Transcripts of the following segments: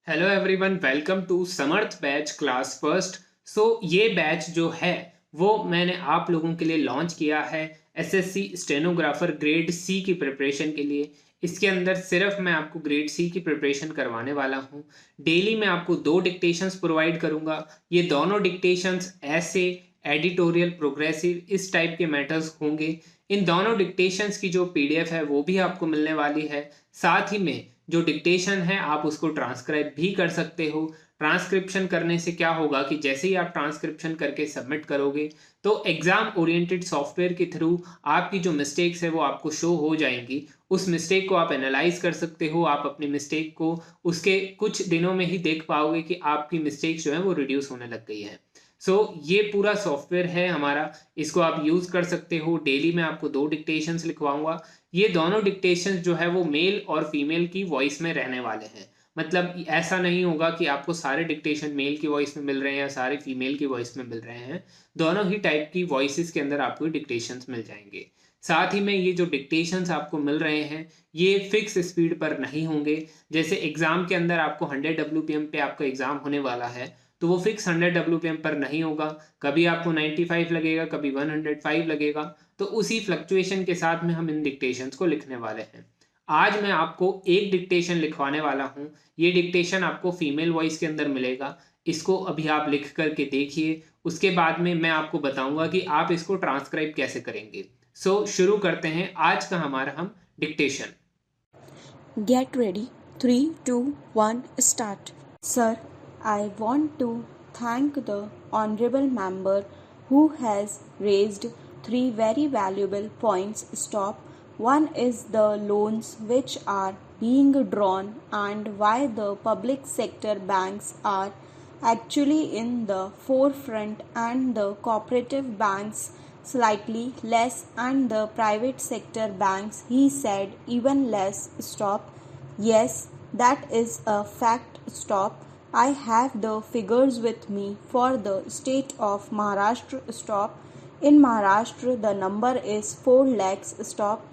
Hello everyone, welcome to Samarth batch class first. ये batch जो है वो मैंने आप लोगों के लिए लॉन्च किया है एसएससी स्टेनोग्राफर ग्रेड सी की प्रिपरेशन के लिए। इसके अंदर सिर्फ मैं आपको ग्रेड सी की प्रिपरेशन करवाने वाला हूँ। डेली मैं आपको 2 डिक्टेशंस प्रोवाइड करूँगा। ये दोनों डिक्टेशंस ऐसे एडिटोरियल प्रोग्रेसिव इस टाइप के मैटर्स होंगे। इन दोनों डिक्टेशंस की जो पीडीएफ है वो भी आपको मिलने वाली है। साथ ही में जो डिक्टेशन है आप उसको ट्रांसक्राइब भी कर सकते हो। ट्रांसक्रिप्शन करने से क्या होगा कि जैसे ही आप ट्रांसक्रिप्शन करके सबमिट करोगे तो एग्जाम ओरिएंटेड सॉफ्टवेयर के थ्रू आपकी जो मिस्टेक्स है वो आपको शो हो जाएंगी। उस मिस्टेक को आप एनालाइज कर सकते हो। आप अपनी मिस्टेक को उसके कुछ दिनों में ही देख पाओगे कि आपकी मिस्टेक जो है वो रिड्यूस होने लग गई है। ये पूरा सॉफ्टवेयर है हमारा, इसको आप यूज कर सकते हो। डेली मैं आपको 2 डिक्टेशंस लिखवाऊंगा। ये दोनों डिक्टेशंस जो है वो मेल और फीमेल की वॉइस में रहने वाले हैं। मतलब ऐसा नहीं होगा कि आपको सारे डिक्टेशन मेल की वॉइस में मिल रहे हैं या सारे फीमेल की वॉइस में मिल रहे हैं। दोनों ही टाइप की वॉइसेस के अंदर आपको डिक्टेशंस मिल जाएंगे। साथ ही में ये जो डिक्टेशंस आपको मिल रहे हैं ये फिक्स स्पीड पर नहीं होंगे। जैसे एग्जाम के अंदर आपको 100 WPM पे आपका एग्जाम होने वाला है तो वो फिक्स 100 WPM पर नहीं होगा। कभी आपको 95 लगेगा, कभी 105 लगेगा। तो उसी फ्लक्चुएशन के साथ में हम इन डिक्टेशंस को लिखने वाले हैं। आज मैं आपको एक डिक्टेशन लिखवाने वाला हूँ। ये डिक्टेशन आपको फीमेल वॉइस के अंदर मिलेगा। इसको अभी आप लिख करके देखिए। उसके बाद में मैं आपको बताऊंगा कि आप इसको ट्रांसक्राइब कैसे करेंगे। शुरू करते हैं आज का हमारा हम dictation. Get ready. 3, 2, 1, start. Sir, I want to thank the Honorable Member who has raised 3 very valuable points. Stop. One is the loans which are being drawn and why the public sector banks are actually in the forefront and the cooperative banks slightly less and the private sector banks, he said, even less. Stop. Yes, that is a fact. Stop. I have the figures with me for the state of Maharashtra. Stop. In Maharashtra, the number is 4 lakhs. Stop.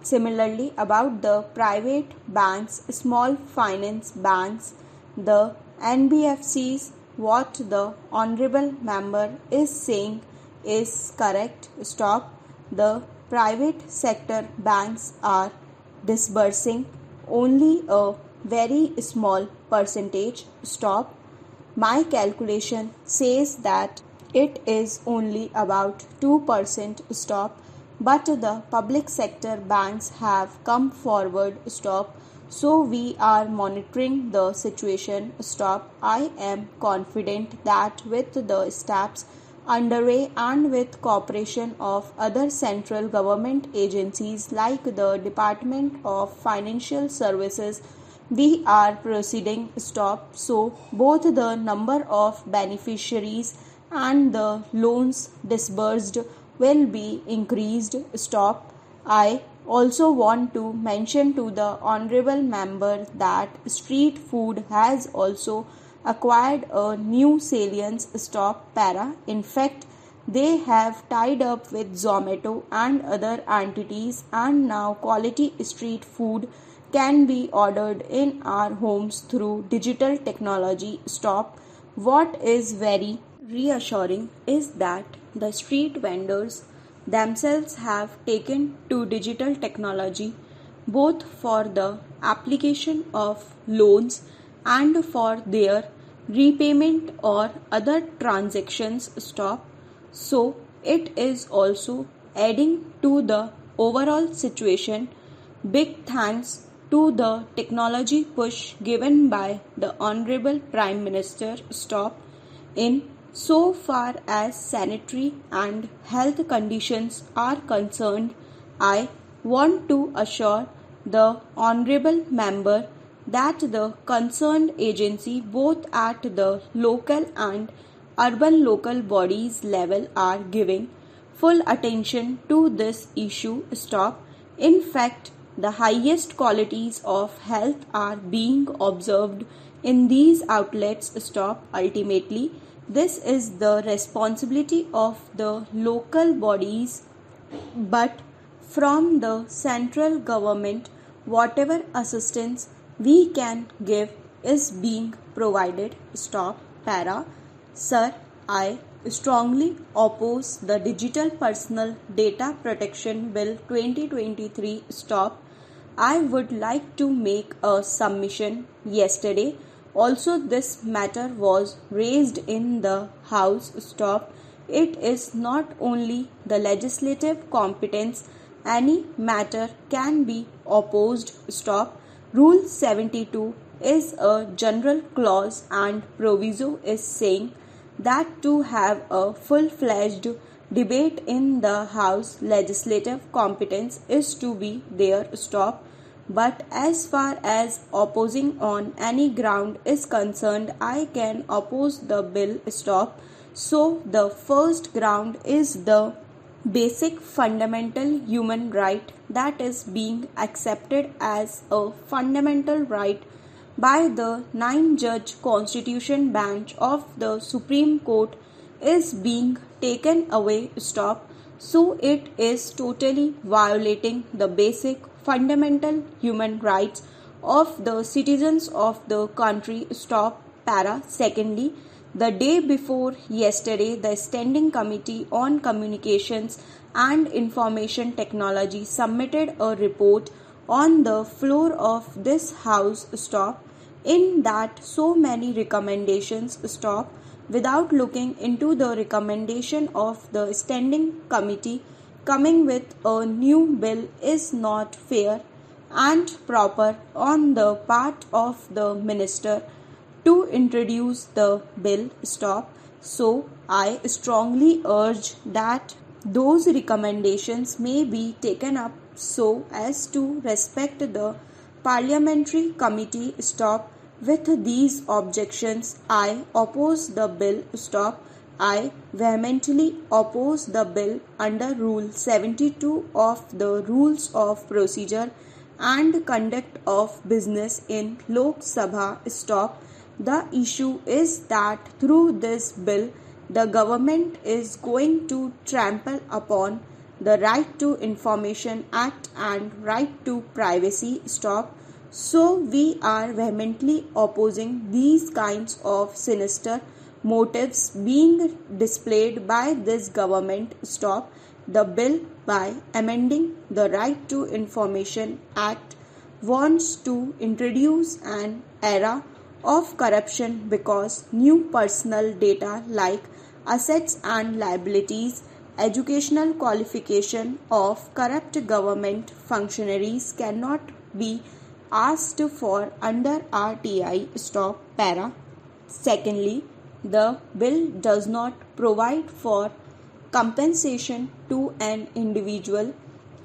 Similarly, about the private banks, small finance banks, the NBFCs, what the Honorable Member is saying is correct. Stop. The private sector banks are disbursing only a very small percentage. Stop. My calculation says that it is only about 2%. Stop. But the public sector banks have come forward. Stop. So we are monitoring the situation. Stop. I am confident that with the steps underway and with cooperation of other central government agencies like the Department of Financial Services, we are proceeding. Stop. So both the number of beneficiaries and the loans disbursed will be increased. Stop. I also want to mention to the Honorable Member that street food has also acquired a new salience. Stop. Para. In fact, they have tied up with Zomato and other entities, and now quality street food can be ordered in our homes through digital technology. Stop. What is very reassuring is that the street vendors themselves have taken to digital technology both for the application of loans and for their repayment or other transactions. Stop. So it is also adding to the overall situation. Big thanks to the technology push given by the Honorable Prime Minister. Stop. In so far as sanitary and health conditions are concerned, I want to assure the Honorable Member that the concerned agency both at the local and urban local bodies level are giving full attention to this issue. Stop. In fact, the highest qualities of health are being observed in these outlets. Stop. Ultimately, this is the responsibility of the local bodies, but from the central government, whatever assistance we can give is being provided. Stop. Para. Sir, I strongly oppose the Digital Personal Data Protection Bill 2023. Stop. I would like to make a submission. Yesterday also this matter was raised in the House. Stop. It is not only the legislative competence, any matter can be opposed. Stop. Rule 72 is a general clause and proviso is saying that to have a full-fledged debate in the House, legislative competence is to be there. Stop. But as far as opposing on any ground is concerned, I can oppose the bill. Stop. So the first ground is the basic fundamental human right that is being accepted as a fundamental right by the 9-judge Constitution Bench of the Supreme Court is being taken away. Stop. So it is totally violating the basic fundamental human rights of the citizens of the country. Stop. Para. Secondly, the day before yesterday, the Standing Committee on Communications and Information Technology submitted a report on the floor of this House. Stop. In that so many recommendations. Stop. Without looking into the recommendation of the Standing Committee, coming with a new bill is not fair and proper on the part of the minister to introduce the bill. Stop. So I strongly urge that those recommendations may be taken up so as to respect the parliamentary committee. Stop. With these objections, I oppose the bill. Stop. I vehemently oppose the bill under Rule 72 of the Rules of Procedure and Conduct of Business in Lok Sabha. Stop. The issue is that through this bill, the government is going to trample upon the Right to Information Act and Right to Privacy. Stop. So we are vehemently opposing these kinds of sinister motives being displayed by this government. Stop. The bill, by amending the Right to Information Act, wants to introduce an era of corruption because new personal data like assets and liabilities, educational qualification of corrupt government functionaries cannot be asked for under RTI. Stop. Para. Secondly, the bill does not provide for compensation to an individual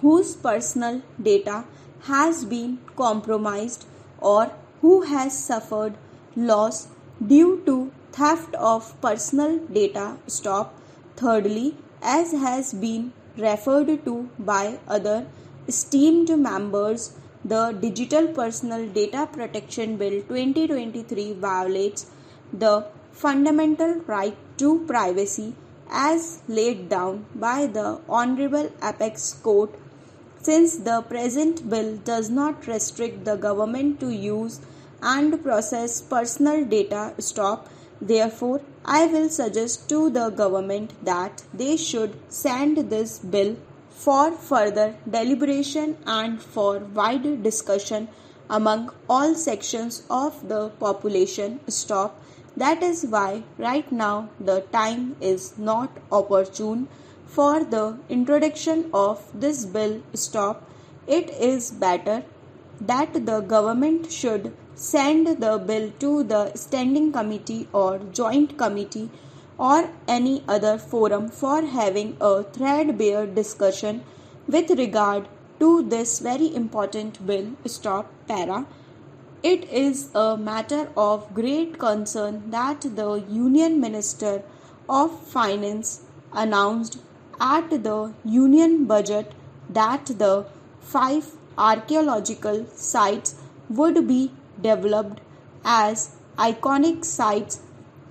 whose personal data has been compromised or who has suffered loss due to theft of personal data. Stop. Thirdly, as has been referred to by other esteemed members, the Digital Personal Data Protection Bill 2023 violates the fundamental right to privacy as laid down by the Honorable Apex Court, since the present bill does not restrict the government to use and process personal data. Stop. Therefore, I will suggest to the government that they should send this bill for further deliberation and for wide discussion among all sections of the population. Stop. That is why right now the time is not opportune for the introduction of this bill. Stop. It is better that the government should send the bill to the Standing Committee or Joint Committee or any other forum for having a threadbare discussion with regard to this very important bill. Stop. Para. It is a matter of great concern that the Union Minister of Finance announced at the Union Budget that the 5 archaeological sites would be developed as iconic sites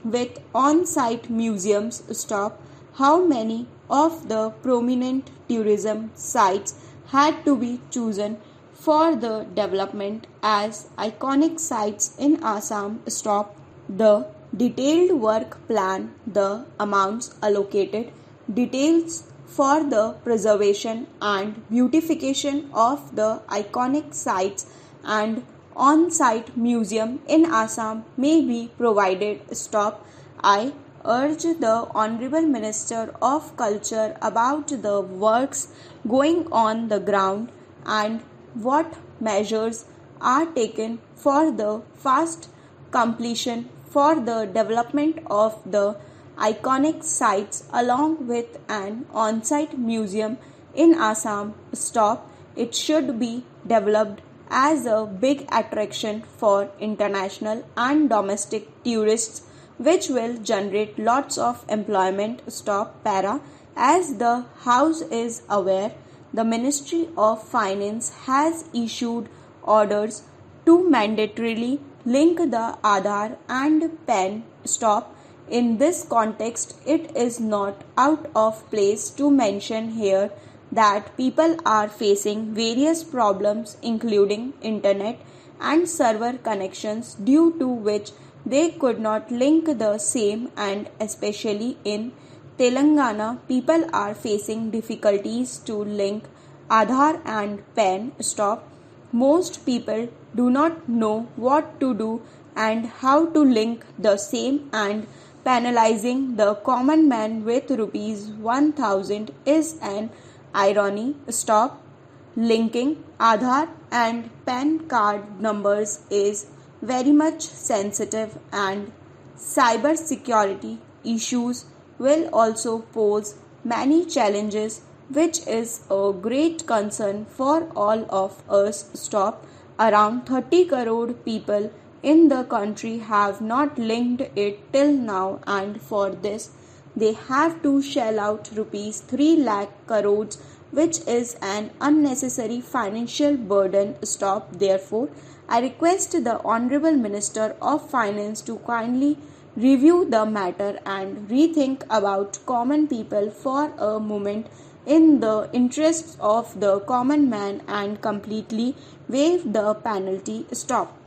with on-site museums. Stop. How many of the prominent tourism sites had to be chosen for the development as iconic sites in Assam. Stop. The detailed work plan, the amounts allocated, details for the preservation and beautification of the iconic sites and on-site museum in Assam may be provided. Stop. I urge the Honorable Minister of Culture about the works going on the ground and what measures are taken for the fast completion for the development of the iconic sites along with an on-site museum in Assam. Stop. It should be developed as a big attraction for international and domestic tourists, which will generate lots of employment. Stop. Para. As the House is aware, the Ministry of Finance has issued orders to mandatorily link the Aadhaar and PAN. Stop. In this context, it is not out of place to mention here that people are facing various problems including internet and server connections, due to which they could not link the same, and especially in Telangana people are facing difficulties to link Aadhaar and PAN. Stop. Most people do not know what to do and how to link the same, and penalizing the common man with rupees 1000 is an irony. Stop. Linking Aadhaar and PAN card numbers is very much sensitive, and cyber security issues will also pose many challenges, which is a great concern for all of us. Stop. Around 30 crore people in the country have not linked it till now, and for this they have to shell out rupees 3 lakh crores, which is an unnecessary financial burden. Stop. Therefore, I request the Honorable Minister of Finance to kindly review the matter and rethink about common people for a moment in the interests of the common man and completely waive the penalty. Stop.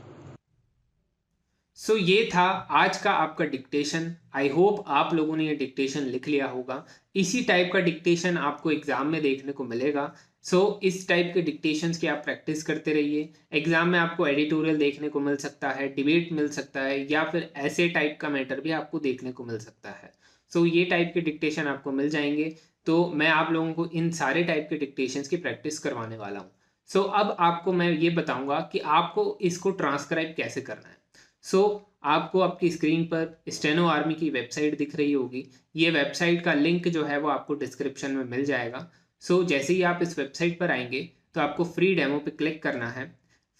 सो ये था आज का आपका dictation. I hope आप लोगों ने ये dictation लिख लिया होगा। इसी टाइप का डिक्टेशन आपको एग्जाम में देखने को मिलेगा। सो इस टाइप के डिक्टेशंस की आप प्रैक्टिस करते रहिए। एग्जाम में आपको एडिटोरियल देखने को मिल सकता है, डिबेट मिल सकता है, या फिर ऐसे टाइप का मैटर भी आपको देखने को मिल सकता है। सो ये टाइप के डिक्टेशन आपको मिल जाएंगे। तो मैं आप लोगों को इन सारे टाइप के डिक्टेशंस की प्रैक्टिस करवाने वाला हूँ। सो अब आपको मैं ये बताऊंगा कि आपको इसको ट्रांसक्राइब कैसे करना है। सो आपको आपकी स्क्रीन पर स्टेनो आर्मी की वेबसाइट दिख रही होगी। ये वेबसाइट का लिंक जो है वो आपको डिस्क्रिप्शन में मिल जाएगा। सो जैसे ही आप इस वेबसाइट पर आएंगे तो आपको फ्री डेमो पे क्लिक करना है।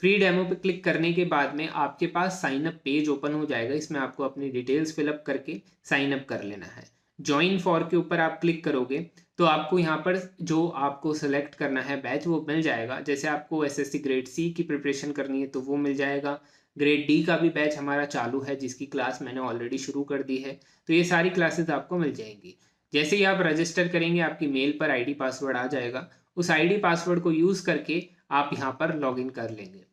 फ्री डेमो पे क्लिक करने के बाद में आपके पास साइन अप पेज ओपन हो जाएगा। इसमें आपको अपनी डिटेल्स फिलअप करके साइन अप कर लेना है। ज्वाइन फॉर के ऊपर आप क्लिक करोगे तो आपको यहाँ पर जो आपको सेलेक्ट करना है बैच वो मिल जाएगा। जैसे आपको एसएससी ग्रेड सी की प्रिपरेशन करनी है तो वो मिल जाएगा। ग्रेड डी का भी बैच हमारा चालू है, जिसकी क्लास मैंने ऑलरेडी शुरू कर दी है। तो ये सारी क्लासेस आपको मिल जाएंगी। जैसे ही आप रजिस्टर करेंगे आपकी मेल पर आईडी पासवर्ड आ जाएगा। उस आईडी पासवर्ड को यूज़ करके आप यहाँ पर लॉगिन कर लेंगे।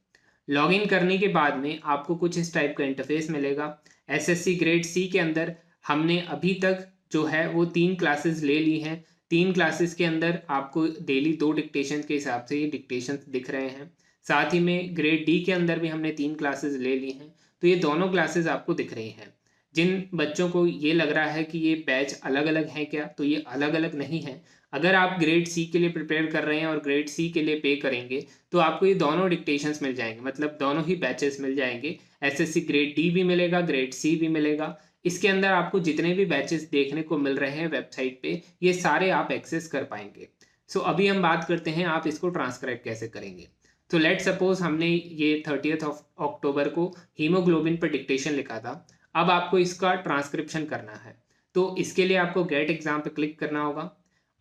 लॉगिन करने के बाद में आपको कुछ इस टाइप का इंटरफेस मिलेगा। एसएससी ग्रेड सी के अंदर हमने अभी तक जो है वो 3 क्लासेस ले ली हैं। 3 क्लासेस के अंदर आपको डेली 2 डिक्टेशन के हिसाब से ये डिक्टेशन दिख रहे हैं। साथ ही में ग्रेड डी के अंदर भी हमने 3 क्लासेस ले ली हैं। तो ये दोनों क्लासेस आपको दिख रही हैं। जिन बच्चों को ये लग रहा है कि ये बैच अलग अलग हैं क्या, तो ये अलग अलग नहीं है। अगर आप ग्रेड सी के लिए प्रिपेयर कर रहे हैं और ग्रेड सी के लिए पे करेंगे तो आपको ये दोनों डिक्टेशंस मिल जाएंगे, मतलब दोनों ही बैचेस मिल जाएंगे। एसएससी ग्रेड डी भी मिलेगा, ग्रेड सी भी मिलेगा। इसके अंदर आपको जितने भी बैचेस देखने को मिल रहे हैं वेबसाइट पे, ये सारे आप एक्सेस कर पाएंगे। सो अभी हम बात करते हैं आप इसको ट्रांसक्राइब कैसे करेंगे। तो लेट सपोज हमने ये 30 अक्टूबर को हीमोग्लोबिन पर डिक्टेशन लिखा था। अब आपको इसका ट्रांसक्रिप्शन करना है। तो इसके लिए आपको गेट एग्जाम पे क्लिक करना होगा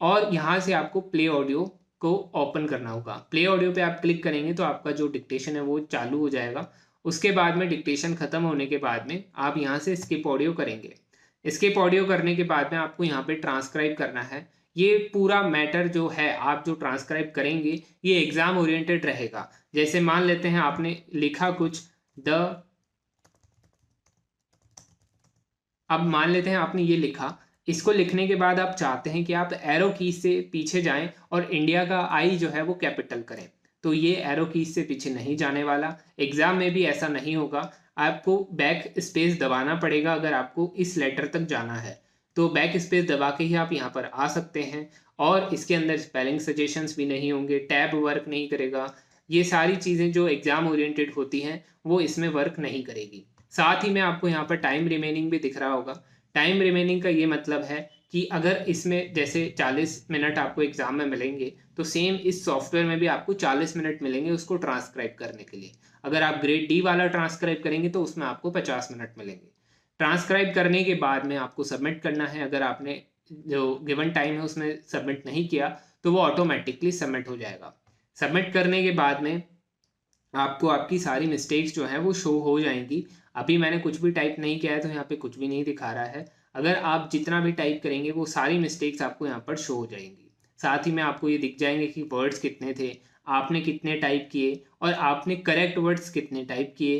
और यहाँ से आपको प्ले ऑडियो को ओपन करना होगा। प्ले ऑडियो पे आप क्लिक करेंगे तो आपका जो डिक्टेशन है वो चालू हो जाएगा। उसके बाद में डिक्टेशन खत्म होने के बाद में आप यहाँ से स्किप ऑडियो करेंगे। स्किप ऑडियो करने के बाद में आपको यहाँ पे ट्रांसक्राइब करना है। ये पूरा मैटर जो है आप जो ट्रांसक्राइब करेंगे ये एग्जाम ओरिएंटेड रहेगा। जैसे मान लेते हैं आपने लिखा कुछ अब मान लेते हैं आपने ये लिखा, इसको लिखने के बाद आप चाहते हैं कि आप एरो की से पीछे जाएं और इंडिया का आई जो है वो कैपिटल करें, तो ये एरो की से पीछे नहीं जाने वाला। एग्जाम में भी ऐसा नहीं होगा, आपको बैक स्पेस दबाना पड़ेगा अगर आपको इस लेटर तक जाना है, तो बैक स्पेस दबा के ही आप यहाँ पर आ सकते हैं। और इसके अंदर स्पेलिंग सजेशंस भी नहीं होंगे, टैब वर्क नहीं करेगा, ये सारी चीज़ें जो एग्जाम ओरिएंटेड होती हैं वो इसमें वर्क नहीं करेगी। साथ ही में आपको यहाँ पर टाइम रिमेनिंग भी दिख रहा होगा। टाइम रिमेनिंग का ये मतलब है कि अगर इसमें जैसे 40 मिनट आपको एग्जाम में मिलेंगे तो सेम इस सॉफ्टवेयर में भी आपको 40 मिनट मिलेंगे उसको ट्रांसक्राइब करने के लिए। अगर आप ग्रेड डी वाला ट्रांसक्राइब करेंगे तो उसमें आपको 50 मिनट मिलेंगे। ट्रांसक्राइब करने के बाद में आपको सबमिट करना है। अगर आपने जो गिवन टाइम है उसमें सबमिट नहीं किया तो वो ऑटोमेटिकली सबमिट हो जाएगा। सबमिट करने के बाद में आपको आपकी सारी मिस्टेक्स जो हैं वो शो हो जाएंगी। अभी मैंने कुछ भी टाइप नहीं किया है तो यहाँ पे कुछ भी नहीं दिखा रहा है। अगर आप जितना भी टाइप करेंगे वो सारी मिस्टेक्स आपको यहाँ पर शो हो जाएंगी। साथ ही में आपको ये दिख जाएंगे कि वर्ड्स कितने थे, आपने कितने टाइप किए और आपने करेक्ट वर्ड्स कितने टाइप किए,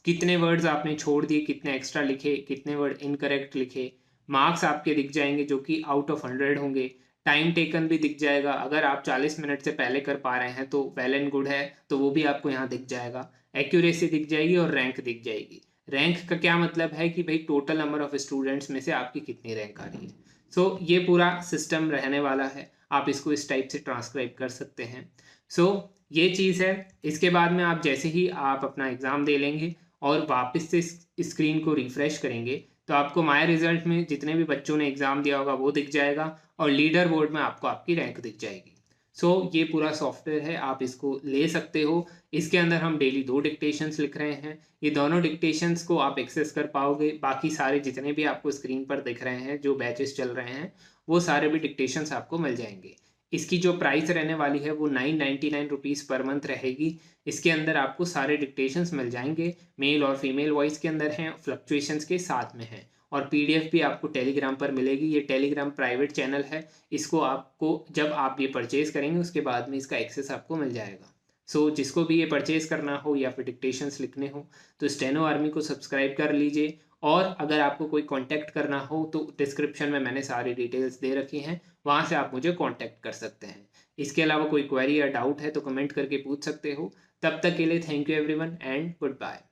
कितने वर्ड्स आपने छोड़ दिए, कितने एक्स्ट्रा लिखे, कितने वर्ड इनकरेक्ट लिखे। मार्क्स आपके दिख जाएंगे जो कि आउट ऑफ 100 होंगे। टाइम टेकन भी दिख जाएगा, अगर आप 40 मिनट से पहले कर पा रहे हैं तो वेल एंड गुड है, तो वो भी आपको यहाँ दिख जाएगा। एक्यूरेसी दिख जाएगी और रैंक दिख जाएगी। रैंक का क्या मतलब है कि भाई टोटल नंबर ऑफ स्टूडेंट्स में से आपकी कितनी रैंक आ रही है। सो ये पूरा सिस्टम रहने वाला है, आप इसको इस टाइप से ट्रांसक्राइब कर सकते हैं। सो ये चीज़ है। इसके बाद में आप जैसे ही आप अपना एग्ज़ाम दे लेंगे और वापस से स्क्रीन को रिफ्रेश करेंगे तो आपको माय रिजल्ट में जितने भी बच्चों ने एग्ज़ाम दिया होगा वो दिख जाएगा और लीडर बोर्ड में आपको आपकी रैंक दिख जाएगी। सो ये पूरा सॉफ्टवेयर है, आप इसको ले सकते हो। इसके अंदर हम डेली 2 डिक्टेशंस लिख रहे हैं, ये दोनों डिक्टेशंस को आप एक्सेस कर पाओगे। बाकी सारे जितने भी आपको स्क्रीन पर दिख रहे हैं जो बैचेस चल रहे हैं वो सारे भी डिक्टेशंस आपको मिल जाएंगे। इसकी जो प्राइस रहने वाली है वो 999 रुपीज़ पर मंथ रहेगी। इसके अंदर आपको सारे डिक्टेशंस मिल जाएंगे, मेल और फीमेल वॉइस के अंदर हैं, फ्लक्चुएशंस के साथ में हैं। और पीडीएफ भी आपको टेलीग्राम पर मिलेगी। ये टेलीग्राम प्राइवेट चैनल है, इसको आपको जब आप ये परचेज करेंगे उसके बाद में इसका एक्सेस आपको मिल जाएगा। सो जिसको भी ये परचेज करना हो या फिर डिक्टेशंस लिखने हो तो स्टेनो आर्मी को सब्सक्राइब कर लीजिए। और अगर आपको कोई कांटेक्ट करना हो तो डिस्क्रिप्शन में मैंने सारी डिटेल्स दे रखी हैं, वहाँ से आप मुझे कांटेक्ट कर सकते हैं। इसके अलावा कोई क्वेरी या डाउट है तो कमेंट करके पूछ सकते हो। तब तक के लिए thank you everyone and good bye.